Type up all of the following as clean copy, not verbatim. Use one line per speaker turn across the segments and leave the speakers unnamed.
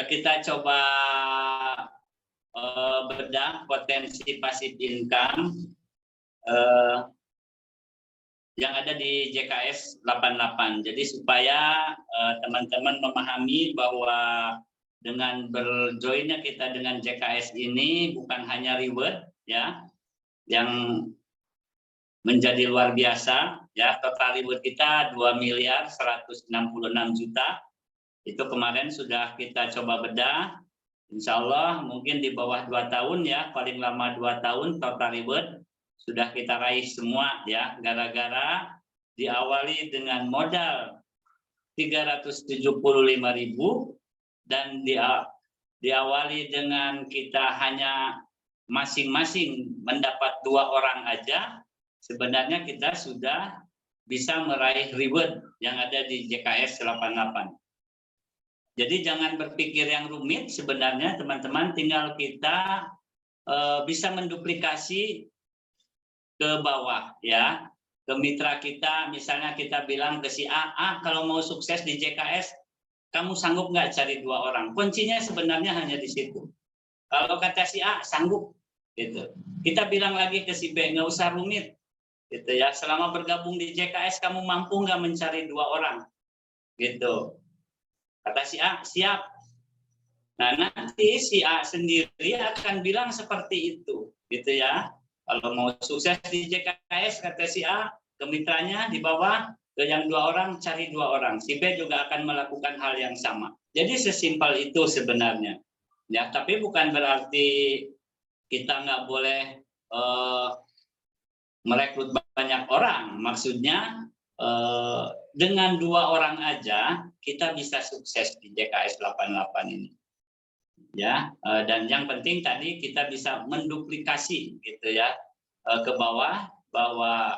kita coba bedah potensi passive income yang ada di JKS 88. Jadi supaya teman-teman memahami bahwa dengan berjoinnya kita dengan JKS ini bukan hanya reward ya yang menjadi luar biasa ya, total reward kita 2.166.000.000. Itu kemarin sudah kita coba bedah. Insya Allah mungkin di bawah 2 tahun ya, paling lama 2 tahun total reward sudah kita raih semua ya, gara-gara diawali dengan modal 375.000 dan diawali dengan kita hanya masing-masing mendapat 2 orang aja, sebenarnya kita sudah bisa meraih reward yang ada di JKS 88. Jadi jangan berpikir yang rumit, sebenarnya teman-teman tinggal kita bisa menduplikasi ke bawah ya, ke mitra kita. Misalnya kita bilang ke si A, kalau mau sukses di JKS, kamu sanggup nggak cari 2 orang? Kuncinya sebenarnya hanya di situ. Kalau kata si A, sanggup. Gitu. Kita bilang lagi ke si B, nggak usah rumit. Gitu ya. Selama bergabung di JKS, kamu mampu nggak mencari 2 orang? Gitu. Kata si A, siap. Nah, nanti si A sendiri akan bilang seperti itu. Gitu ya. Kalau mau sukses di JKS, kata si A, ke mitranya di bawah, ke yang 2 orang, cari 2 orang. Si B juga akan melakukan hal yang sama. Jadi sesimpel itu sebenarnya. Ya, tapi bukan berarti kita nggak boleh merekrut banyak orang. Maksudnya dengan 2 orang aja kita bisa sukses di JKS 88 ini. Ya, dan yang penting tadi kita bisa menduplikasi gitu ya ke bawah, bahwa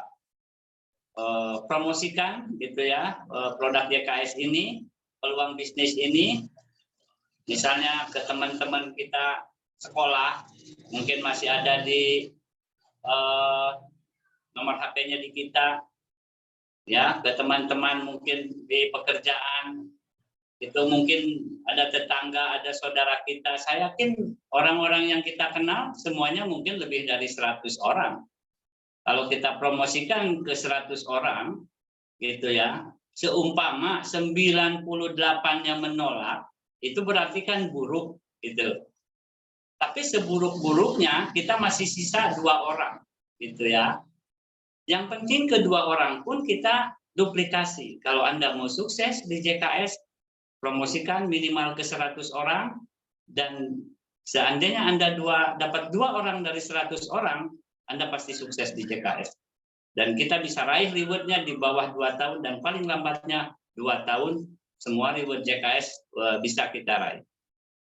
promosikan gitu ya produk JKS ini, peluang bisnis ini, misalnya ke teman-teman kita sekolah, mungkin masih ada di nomor HP-nya di kita, ya, ke teman-teman mungkin di pekerjaan, itu mungkin ada tetangga, ada saudara kita. Saya yakin orang-orang yang kita kenal semuanya mungkin lebih dari 100 orang. Kalau kita promosikan ke 100 orang, gitu ya, seumpama 98-nya menolak, itu berarti kan buruk, gitu. Tapi seburuk-buruknya kita masih sisa 2 orang, gitu ya. Yang penting kedua orang pun kita duplikasi. Kalau Anda mau sukses di JKS, promosikan minimal ke 100 orang, dan seandainya Anda dapat 2 orang dari 100 orang, Anda pasti sukses di JKS. Dan kita bisa raih rewardnya di bawah 2 tahun, dan paling lambatnya 2 tahun, semua reward JKS bisa kita raih.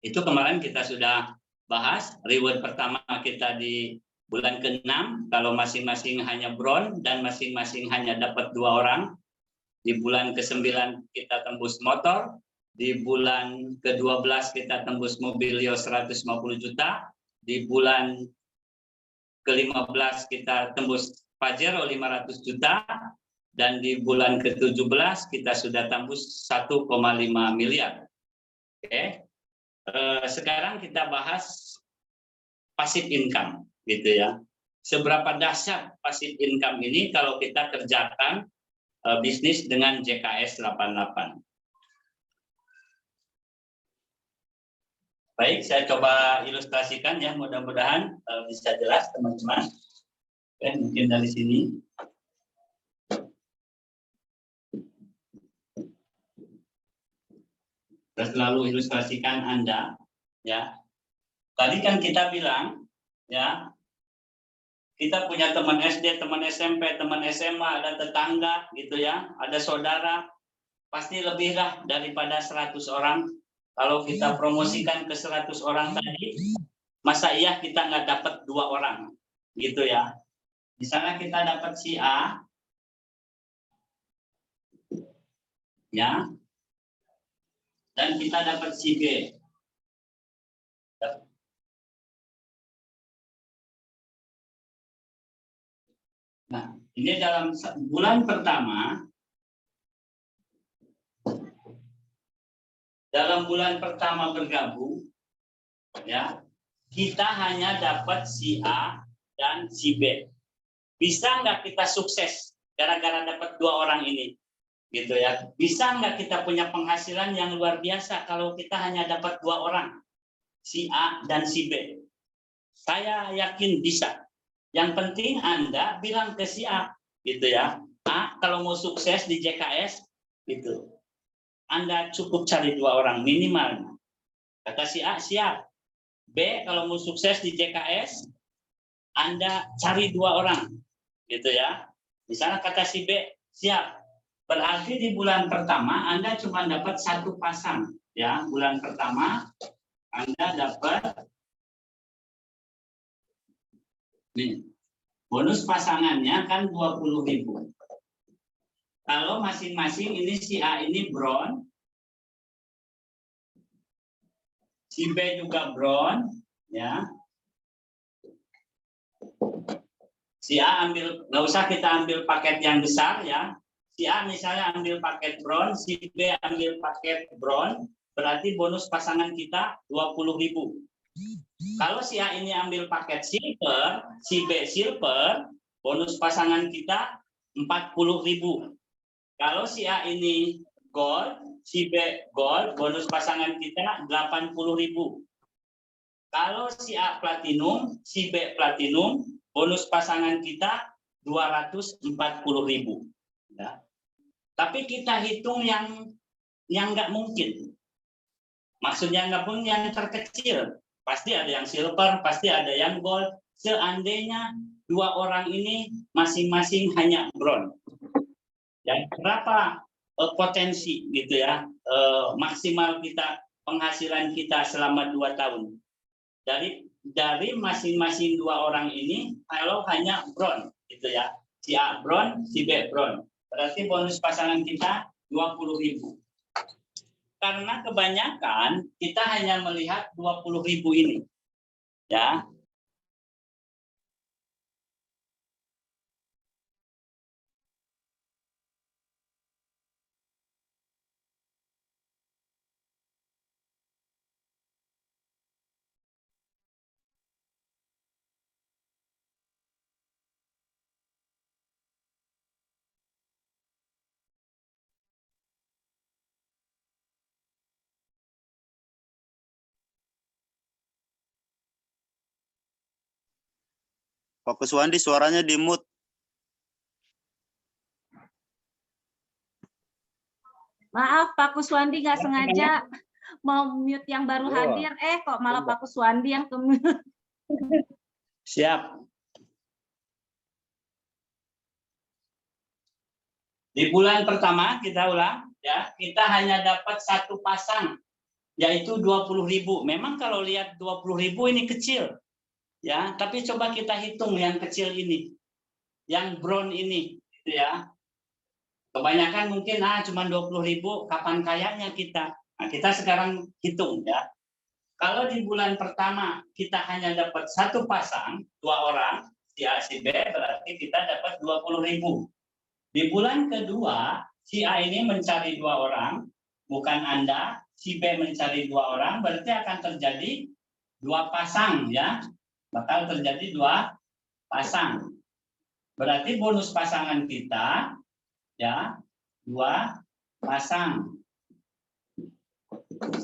Itu kemarin kita sudah bahas, reward pertama kita di bulan ke-6, kalau masing-masing hanya bron dan masing-masing hanya dapat 2 orang. Di bulan ke-9 kita tembus motor, di bulan ke-12 kita tembus Mobilio 150 juta, di bulan ke-15 kita tembus Pajero 500 juta, dan di bulan ke-17 kita sudah tembus 1,5 miliar. Oke. Sekarang kita bahas passive income, gitu ya. Seberapa dahsyat passive income ini kalau kita kerjakan bisnis dengan JKS 88. Baik, saya coba ilustrasikan ya, mudah-mudahan bisa jelas teman-teman. Oke, mungkin dari sini. Saya selalu ilustrasikan Anda, ya. Tadi kan kita bilang, ya, kita punya teman SD, teman SMP, teman SMA, ada tetangga, gitu ya, ada saudara, pasti lebih lah daripada 100 orang. Kalau kita promosikan ke 100 orang tadi, masa iya kita nggak dapat 2 orang, gitu ya. Misalnya kita dapat si A, ya, dan kita dapat si B. Nah, ini dalam bulan pertama, dalam bulan pertama bergabung, ya, kita hanya dapat si A dan si B. Bisa nggak kita sukses gara-gara dapat 2 orang ini? Gitu ya. Bisa nggak kita punya penghasilan yang luar biasa kalau kita hanya dapat 2 orang, si A dan si B? Saya yakin bisa. Yang penting Anda bilang ke si A, gitu ya. A, kalau mau sukses di JKS, gitu, Anda cukup cari 2 orang minimal. Kata si A, siap. B, kalau mau sukses di JKS, Anda cari 2 orang, gitu ya. Misalnya kata si B, siap. Berarti di bulan pertama Anda cuma dapat 1 pasang, ya. Bulan pertama Anda dapat nih, bonus pasangannya kan 20.000. Kalau masing-masing ini si A ini bronze, si B juga bronze, ya. Si A ambil, nggak usah kita ambil paket yang besar, ya. Si A misalnya ambil paket bronze, si B ambil paket bronze, berarti bonus pasangan kita 20.000. Kalau si A ini ambil paket silver, si B silver, bonus pasangan kita 40.000. Kalau si A ini gold, si B gold, bonus pasangan kita 80.000. Kalau si A platinum, si B platinum, bonus pasangan kita 240.000. Ya. Tapi kita hitung yang nggak mungkin. Maksudnya nggak mungkin yang terkecil. Pasti ada yang silver, pasti ada yang gold. Seandainya 2 orang ini masing-masing hanya bronze. Dan berapa potensi gitu ya, maksimal kita penghasilan kita selama 2 tahun. Dari masing-masing 2 orang ini, kalau hanya bronze gitu ya. Si A bronze, si B bronze. Berarti bonus pasangan kita 20.000. Karena kebanyakan kita hanya melihat 20.000 ini. Ya.
Pak Kuswandi suaranya di mute.
Maaf Pak Kuswandi nggak sengaja mau mute yang baru hadir, kok malah Pak Kuswandi yang ke mute.
Siap. Di bulan pertama kita ulang, ya, kita hanya dapat 1 pasang, yaitu 20.000. Memang kalau lihat 20.000 ini kecil, ya, tapi coba kita hitung yang kecil ini, yang bronze ini, gitu ya. Kebanyakan mungkin cuma 20.000, kapan kayanya kita? Nah, kita sekarang hitung ya. Kalau di bulan pertama kita hanya dapat 1 pasang, 2 orang, si A si B, berarti kita dapat 20.000. Di bulan kedua, si A ini mencari 2 orang, bukan Anda, si B mencari 2 orang, berarti akan terjadi 2 pasang ya. Bakal terjadi 2 pasang. Berarti bonus pasangan kita ya 2 pasang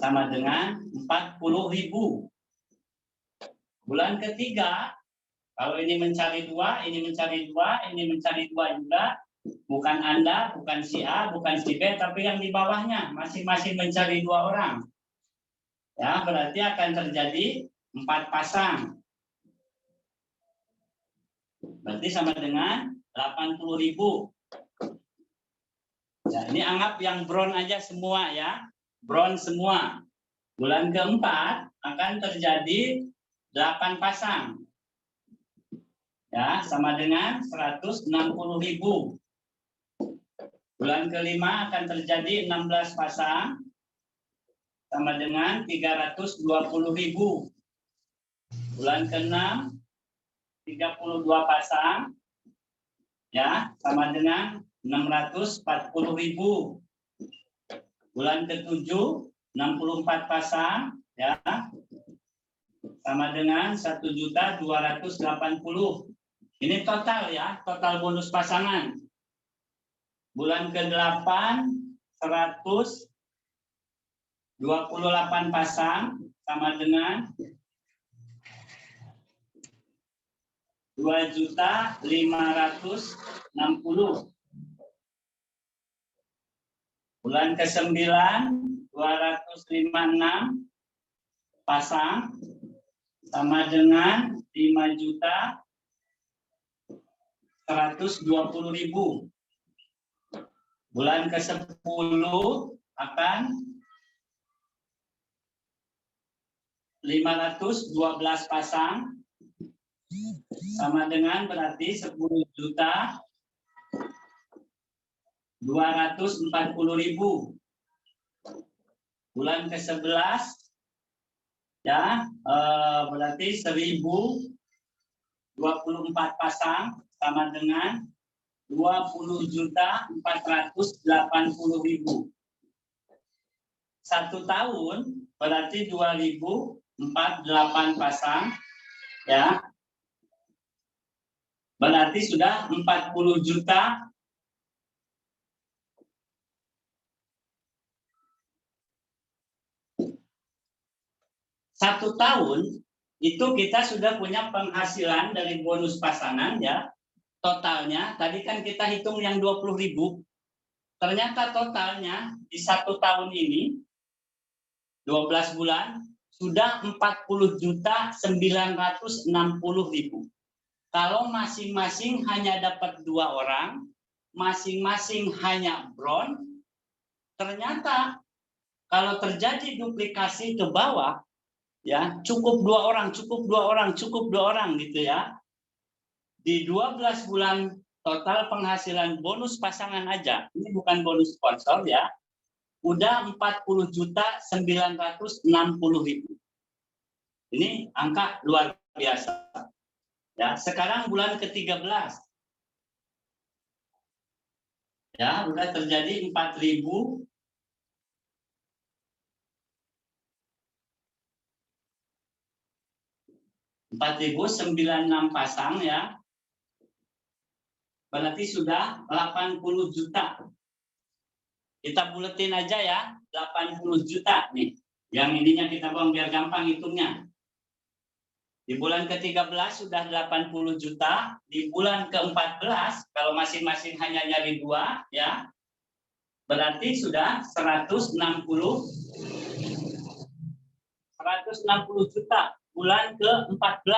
sama dengan 40.000. Bulan ketiga, kalau ini mencari 2, ini mencari 2, ini mencari 2 juga, bukan Anda, bukan si A, bukan si B, tapi yang di bawahnya masing-masing mencari 2 orang. Ya, berarti akan terjadi 4 pasang. Berarti sama dengan 80.000. Nah, ini anggap yang bronze aja semua ya. Bronze semua. Bulan keempat akan terjadi 8 pasang. Ya, sama dengan 160.000. Bulan kelima akan terjadi 16 pasang. Sama dengan 320.000. Bulan keenam 32 pasang. Ya, sama dengan 640.000. Bulan ke-7 64 pasang, ya, sama dengan 1.280.000. Ini total ya, total bonus pasangan. Bulan ke-8 128 pasang sama dengan 2.560.000. Bulan ke-9 256 pasang sama dengan 5.120.000. Bulan ke-10 akan 512 pasang sama dengan berarti 10.240.000. Bulan ke-11 ya berarti 1.024 pasang sama dengan 20.480.000. 1 tahun berarti 2.048 pasang ya. Berarti sudah 40 juta. Satu tahun itu kita sudah punya penghasilan dari bonus pasangan ya. Totalnya tadi kan kita hitung yang 20.000. Ternyata totalnya di 1 tahun ini 12 bulan sudah 40.960.000. Kalau masing-masing hanya dapat 2 orang, masing-masing hanya bron, ternyata kalau terjadi duplikasi ke bawah, ya cukup 2 orang, cukup 2 orang, cukup 2 orang gitu ya. Di 12 bulan total penghasilan bonus pasangan aja, ini bukan bonus sponsor ya, udah 40.960.000. Ini angka luar biasa. Ya, sekarang bulan ke-13. Ya, udah terjadi 4.096 pasang ya. Berarti sudah 80 juta. Kita buletin aja ya, 80 juta nih. Yang ininya kita buang biar gampang hitungnya. Di bulan ke-13 sudah 80 juta, di bulan ke-14 kalau masing-masing hanya nyari 2 ya. Berarti sudah 160 juta bulan ke-14.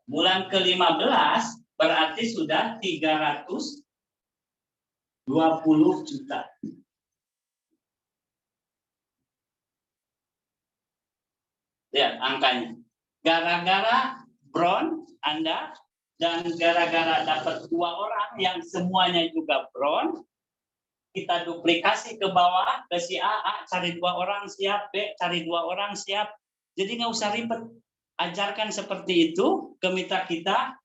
Bulan ke-15 berarti sudah 320 juta. Lihat angkanya. Gara-gara bron Anda dan gara-gara dapat 2 orang yang semuanya juga bron, kita duplikasi ke bawah ke si A cari 2 orang siap, B cari 2 orang siap. Jadi nggak usah ribet. Ajarkan seperti itu ke mitra kita.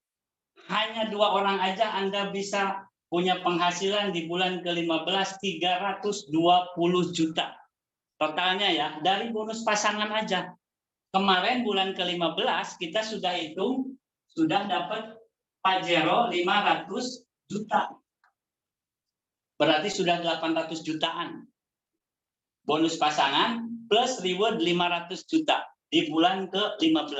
Hanya 2 orang aja Anda bisa punya penghasilan di bulan ke-15 320 juta. Totalnya ya, dari bonus pasangan aja. Kemarin bulan ke-15 kita sudah hitung, sudah dapat Pajero 500 juta. Berarti sudah 800 jutaan. Bonus pasangan plus reward 500 juta di bulan ke-15.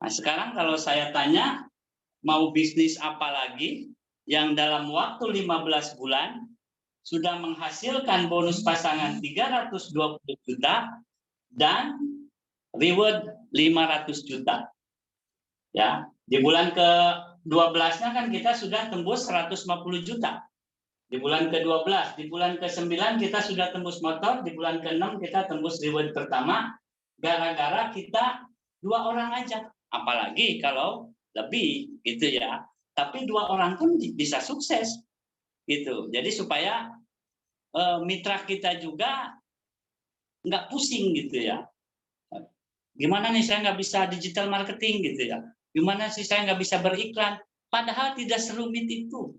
Nah, sekarang kalau saya tanya, mau bisnis apa lagi yang dalam waktu 15 bulan sudah menghasilkan bonus pasangan 320 juta dan reward 500 juta. Ya, di bulan ke-12-nya kan kita sudah tembus 150 juta. Di bulan ke-12, di bulan ke-9 kita sudah tembus motor, di bulan ke-6 kita tembus reward pertama gara-gara kita 2 orang aja. Apalagi kalau lebih gitu ya. Tapi 2 orang pun bisa sukses. Gitu. Jadi supaya mitra kita juga nggak pusing gitu ya. Gimana nih saya nggak bisa digital marketing gitu ya? Gimana sih saya nggak bisa beriklan? Padahal tidak serumit itu.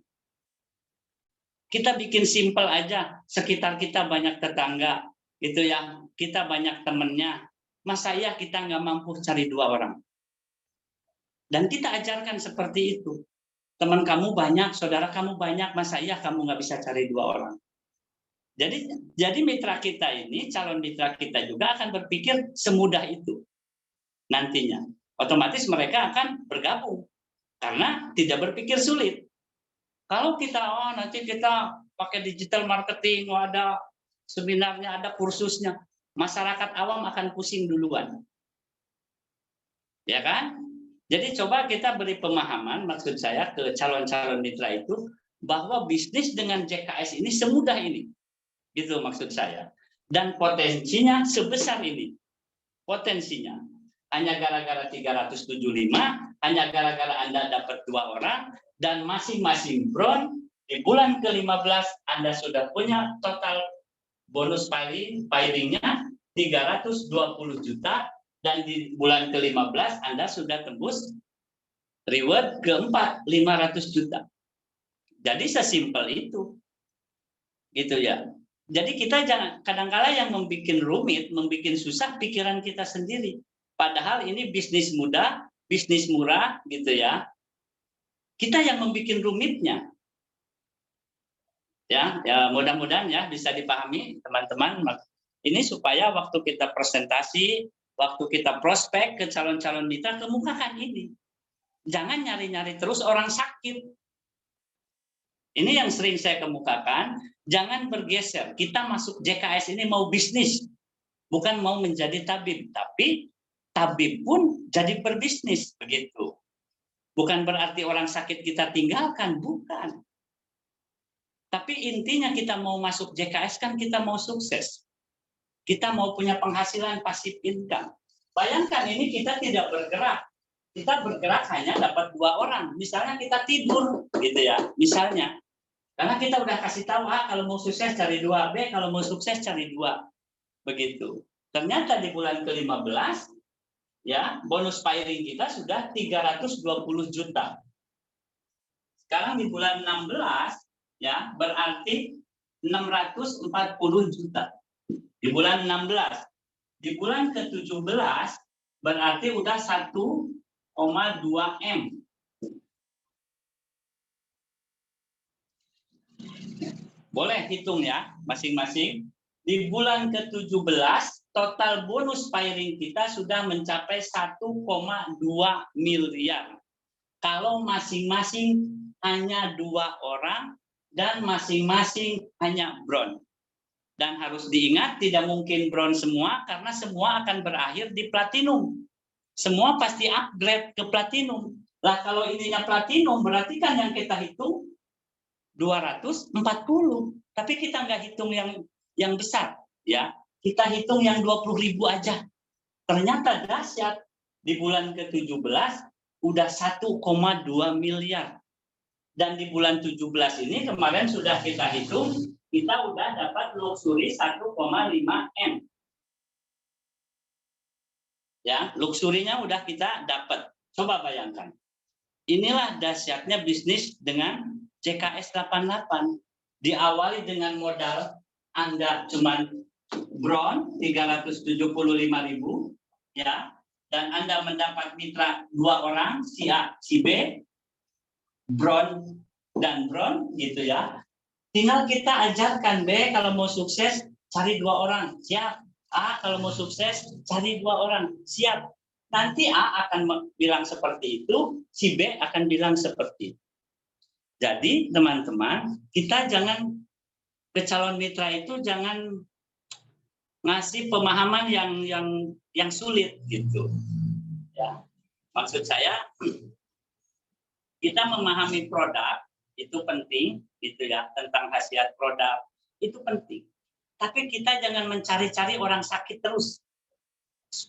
Kita bikin simpel aja. Sekitar kita banyak tetangga. Itu yang kita banyak temennya, masa iya kita nggak mampu cari 2 orang. Dan kita ajarkan seperti itu. Teman kamu banyak, saudara kamu banyak, masa iya kamu nggak bisa cari 2 orang. Jadi mitra kita ini, calon mitra kita juga akan berpikir semudah itu nantinya. Otomatis mereka akan bergabung karena tidak berpikir sulit. Kalau kita nanti kita pakai digital marketing, ada seminarnya, ada kursusnya, masyarakat awam akan pusing duluan. Ya kan? Jadi coba kita beri pemahaman, maksud saya ke calon-calon mitra itu, bahwa bisnis dengan JKS ini semudah ini. Gitu maksud saya. Dan potensinya sebesar ini. Potensinya. Hanya gara-gara 375, hanya gara-gara Anda dapat 2 orang, dan masing-masing bron, di bulan ke-15 Anda sudah punya total bonus pairingnya 320 juta, dan di bulan ke-15 Anda sudah tembus reward keempat 500 juta. Jadi sesimpel itu. Gitu ya. Jadi kita jangan, kadang-kala yang membuat rumit, membuat susah pikiran kita sendiri. Padahal ini bisnis mudah, bisnis murah gitu ya. Kita yang membuat rumitnya. Ya mudah-mudahan ya bisa dipahami teman-teman. Ini supaya waktu kita presentasi, waktu kita prospek ke calon-calon mitra, kemukakan ini. Jangan nyari-nyari terus orang sakit. Ini yang sering saya kemukakan, jangan bergeser. Kita masuk JKS ini mau bisnis, bukan mau menjadi tabib. Tapi tabib pun jadi berbisnis, begitu. Bukan berarti orang sakit kita tinggalkan, bukan. Tapi intinya kita mau masuk JKS kan kita mau sukses. Kita mau punya penghasilan pasif income. Bayangkan ini kita tidak bergerak. Kita bergerak hanya dapat 2 orang. Misalnya kita tidur, gitu ya. Misalnya. Karena kita udah kasih tahu, kalau mau sukses cari 2, B kalau mau sukses cari 2. Begitu. Ternyata di bulan ke-15 ya, bonus pairing kita sudah 320 juta. Sekarang di bulan 16 ya, berarti 640 juta. Di bulan 16. Di bulan ke-17 berarti udah 1,2 M. Boleh hitung ya, masing-masing. Di bulan ke-17, total bonus pairing kita sudah mencapai 1,2 miliar. Kalau masing-masing hanya 2 orang, dan masing-masing hanya bron. Dan harus diingat, tidak mungkin bron semua, karena semua akan berakhir di platinum. Semua pasti upgrade ke platinum. Lah kalau ininya platinum, berarti kan yang kita hitung 240, tapi kita nggak hitung yang besar, ya. Kita hitung yang 20.000 aja. Ternyata dahsyat, di bulan ke-17 udah 1,2 miliar. Dan di bulan 17 ini kemarin sudah kita hitung, kita udah dapat luxury 1,5 M. Ya, luxurinya udah kita dapat. Coba bayangkan. Inilah dahsyatnya bisnis dengan JKS 88. Diawali dengan modal Anda cuma bron 375.000 ya, dan Anda mendapat mitra 2 orang, si A, si B, bron dan bron gitu ya. Tinggal kita ajarkan, B kalau mau sukses cari 2 orang, siap. A kalau mau sukses cari 2 orang, siap. Nanti A akan bilang seperti itu, si B akan bilang seperti itu. Jadi teman-teman, kita jangan ke calon mitra itu jangan ngasih pemahaman yang sulit gitu. Ya. Maksud saya kita memahami produk itu penting gitu ya, tentang khasiat produk itu penting. Tapi kita jangan mencari-cari orang sakit terus.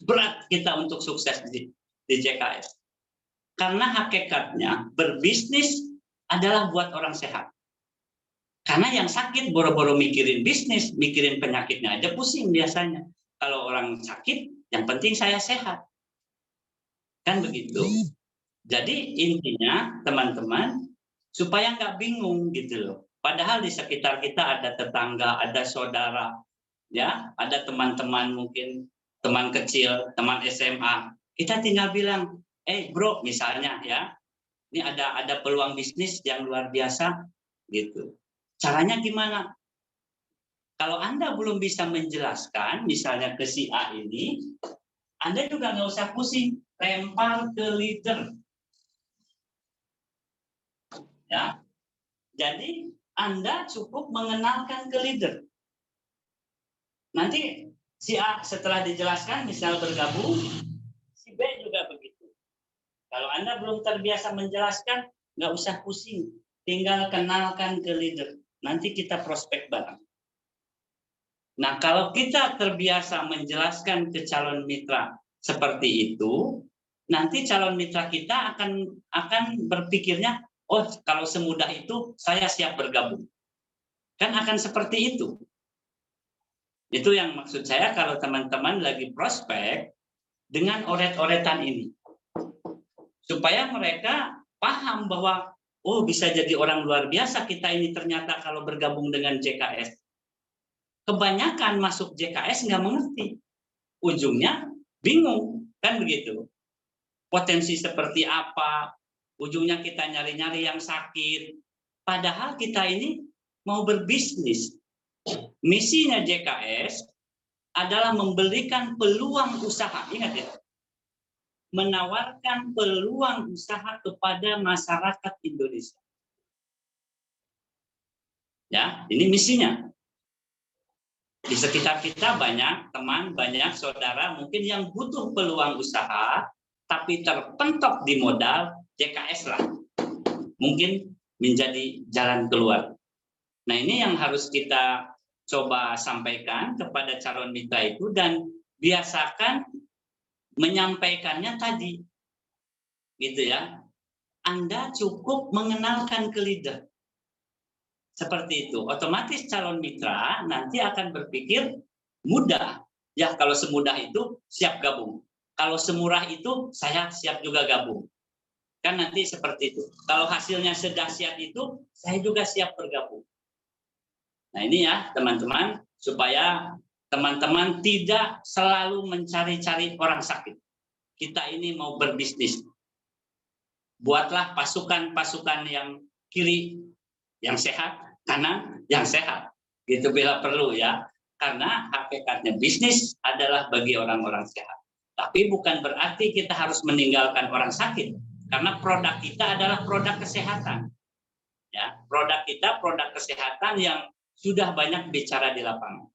Berat kita untuk sukses di JKS. Karena hakikatnya berbisnis adalah buat orang sehat. Karena yang sakit boro-boro mikirin bisnis, mikirin penyakitnya aja pusing biasanya. Kalau orang sakit, yang penting saya sehat. Kan begitu. Jadi intinya teman-teman, supaya nggak bingung gitu loh. Padahal di sekitar kita ada tetangga, ada saudara. ya ada teman-teman mungkin teman kecil, teman SMA, kita tinggal bilang, bro misalnya ya, ini ada peluang bisnis yang luar biasa gitu. Caranya gimana? Kalau Anda belum bisa menjelaskan, misalnya ke si A ini, Anda juga nggak usah pusing, lempar ke leader. Ya, jadi Anda cukup mengenalkan ke leader. Nanti si A setelah dijelaskan, misal bergabung, si B juga begitu. Kalau Anda belum terbiasa menjelaskan, nggak usah pusing, tinggal kenalkan ke leader. Nanti kita prospek bareng. Nah, kalau kita terbiasa menjelaskan ke calon mitra seperti itu, nanti calon mitra kita akan berpikirnya, oh kalau semudah itu saya siap bergabung. Kan akan seperti itu. Itu yang maksud saya kalau teman-teman lagi prospek dengan oret-oretan ini. Supaya mereka paham bahwa, oh bisa jadi orang luar biasa kita ini ternyata kalau bergabung dengan JKS. Kebanyakan masuk JKS nggak mengerti. Ujungnya bingung, kan begitu. Potensi seperti apa, ujungnya kita nyari-nyari yang sakit. Padahal kita ini mau berbisnis. Misinya JKS adalah memberikan peluang usaha, ingat ya. Menawarkan peluang usaha kepada masyarakat Indonesia. Ya, ini misinya. Di sekitar kita banyak teman, banyak saudara mungkin yang butuh peluang usaha, tapi terpentok di modal, JKS lah. Mungkin menjadi jalan keluar. Nah ini yang harus kita coba sampaikan kepada calon mitra itu dan biasakan menyampaikannya tadi. Gitu ya. Anda cukup mengenalkan ke leader. Seperti itu, otomatis calon mitra nanti akan berpikir mudah. Ya, kalau semudah itu siap gabung. Kalau semurah itu saya siap juga gabung. Kan nanti seperti itu. Kalau hasilnya sedahsyat itu saya juga siap bergabung. Nah, ini ya, teman-teman, supaya teman-teman tidak selalu mencari-cari orang sakit. Kita ini mau berbisnis. Buatlah pasukan-pasukan yang kiri yang sehat, kanan yang sehat, gitu bila perlu ya, karena hakikatnya bisnis adalah bagi orang-orang sehat. Tapi bukan berarti kita harus meninggalkan orang sakit, karena produk kita adalah produk kesehatan. Ya, produk kita produk kesehatan yang sudah banyak bicara di lapangan.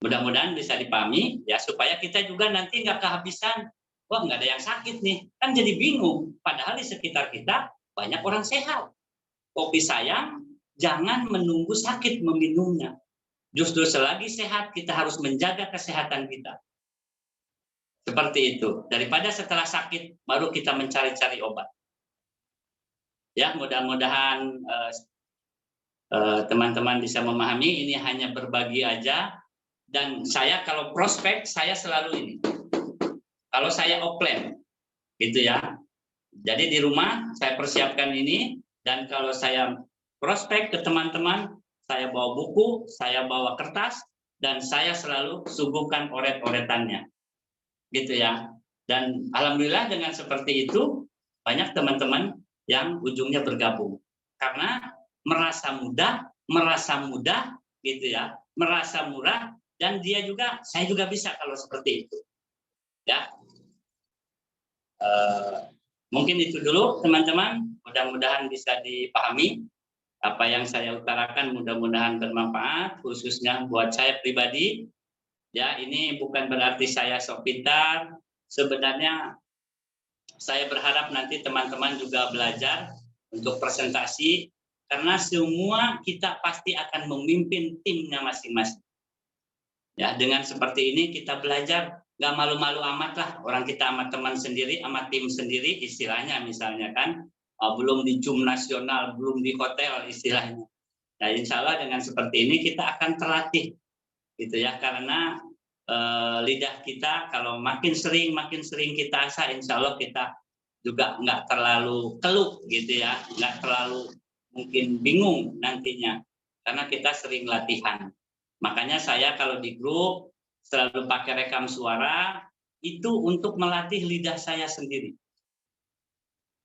Mudah-mudahan bisa dipahami ya, supaya kita juga nanti nggak kehabisan, wah nggak ada yang sakit nih, kan jadi bingung. Padahal di sekitar kita banyak orang sehat. Kopi sayang, jangan menunggu sakit meminumnya. Justru selagi sehat, kita harus menjaga kesehatan kita. Seperti itu. Daripada setelah sakit, baru kita mencari-cari obat. Ya, mudah-mudahan teman-teman bisa memahami. Ini hanya berbagi aja. Dan saya kalau prospek, saya selalu ini. Kalau saya offline, gitu ya. Jadi di rumah, saya persiapkan ini. Dan kalau saya prospek ke teman-teman, saya bawa buku, saya bawa kertas, dan saya selalu suguhkan oret-oretannya. Gitu ya. Dan alhamdulillah dengan seperti itu, banyak teman-teman yang ujungnya bergabung. Karena merasa mudah, gitu ya, merasa murah, dan dia juga, saya juga bisa kalau seperti itu. Ya. Mungkin itu dulu teman-teman, mudah-mudahan bisa dipahami apa yang saya utarakan, mudah-mudahan bermanfaat khususnya buat saya pribadi. Ya, ini bukan berarti saya sok pintar, sebenarnya saya berharap nanti teman-teman juga belajar untuk presentasi karena semua kita pasti akan memimpin timnya masing-masing. Ya, dengan seperti ini kita belajar nggak malu-malu amat lah, orang kita sama teman sendiri, sama tim sendiri istilahnya misalnya kan, belum di Zoom nasional, belum di hotel istilahnya. Nah, insya Allah dengan seperti ini kita akan terlatih, gitu ya, karena lidah kita kalau makin sering kita asah, insya Allah kita juga nggak terlalu keluh, gitu ya, nggak terlalu mungkin bingung nantinya. karena kita sering latihan. Makanya saya kalau di grup selalu pakai rekam suara itu untuk melatih lidah saya sendiri.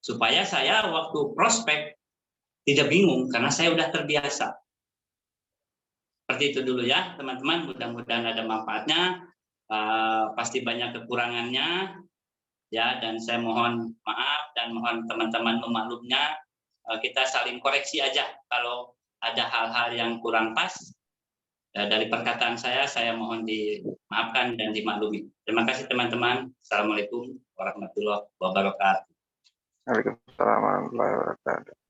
Supaya saya waktu prospek tidak bingung karena saya udah terbiasa. Seperti itu dulu ya teman-teman, mudah-mudahan ada manfaatnya. Pasti banyak kekurangannya ya, dan saya mohon maaf dan mohon teman-teman memaklumnya. Kita saling koreksi aja kalau ada hal-hal yang kurang pas. Dari perkataan saya mohon dimaafkan dan dimaklumi. Terima kasih teman-teman. Assalamualaikum warahmatullahi wabarakatuh.
Waalaikumsalam warahmatullahi wabarakatuh.